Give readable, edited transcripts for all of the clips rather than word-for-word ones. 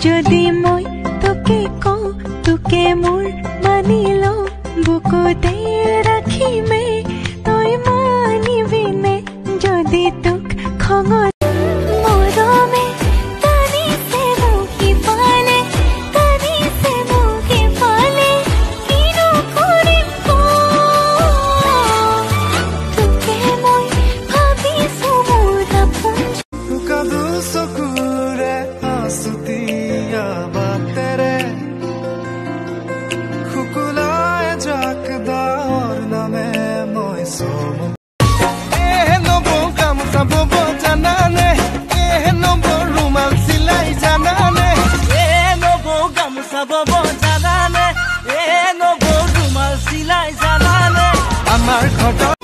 যদি মই তোকে কওঁ তোকে মোৰ মানি লওঁ বুকুতে ৰাখিমে তই মানিবিনে যদি তোক খঙত মৰমে তাৰিছে মুখি পালে তাৰিছে মুখি পালে কিনো কৰিম তোকে মই ভাবিছো মোৰ আপোন কাদু চকুৰে আঁচুতীয়া বাটেৰে খুকুলাই জাকদাৰ নামে মই চম নব গামোচা বব জানানে নব ৰুমাল চিলাই জানানে নব গামোচা বব জানানে নব ৰুমাল চিলাই জানানে আমাৰ ঘৰত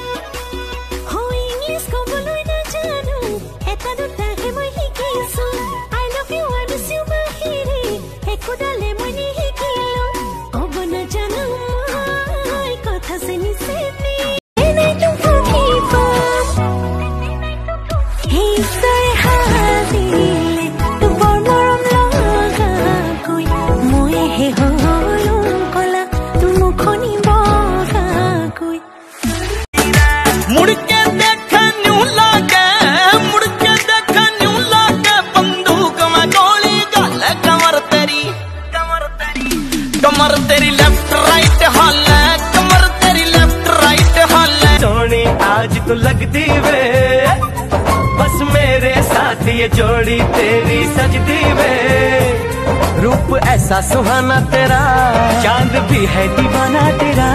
कमर तेरी लेफ्ट राइट हॉल कमर तेरी लेफ्ट राइट हॉल सोनी आज तो लगती वे बस मेरे साथ ये जोड़ी तेरी सजती वे रूप ऐसा सुहाना तेरा चांद भी है दीवाना तेरा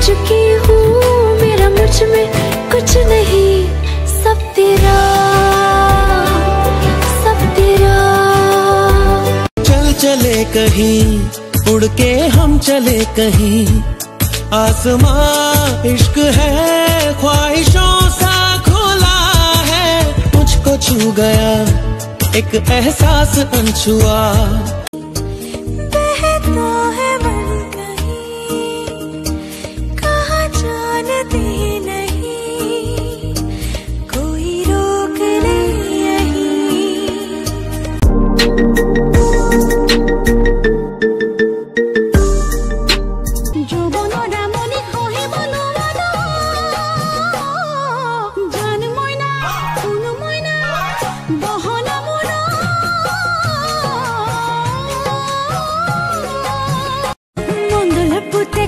चुकी हूँ मेरा मुझ में कुछ नहीं सब तेरा चल चले कहीं उड़ के हम चले कहीं आसमां इश्क है ख्वाहिशों सा खुला है मुझको छू गया एक एहसास अनछुआ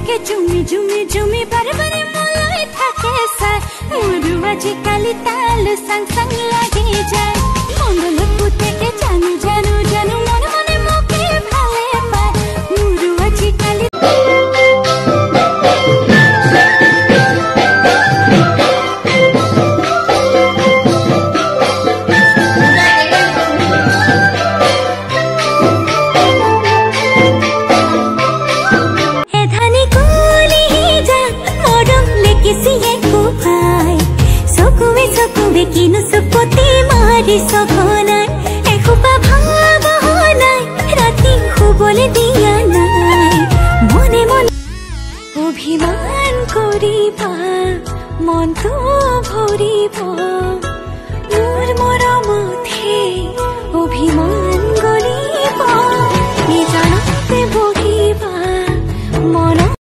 के जुमी जुमी जुमी बारे बारे मलाई থাকে সাই মুরু আজি কালি তাল संग संग লাগে যায় মঙ্গল পুতেকে জানু জানু জানু মনে মনে মুখে ভালে পায় মুরু আজি কালি किनु सुपोती मारी सखनाय एखोपा भावनाय राति खुबले दिया नाय मने मन अभिमान करिबा मन तो भरिबा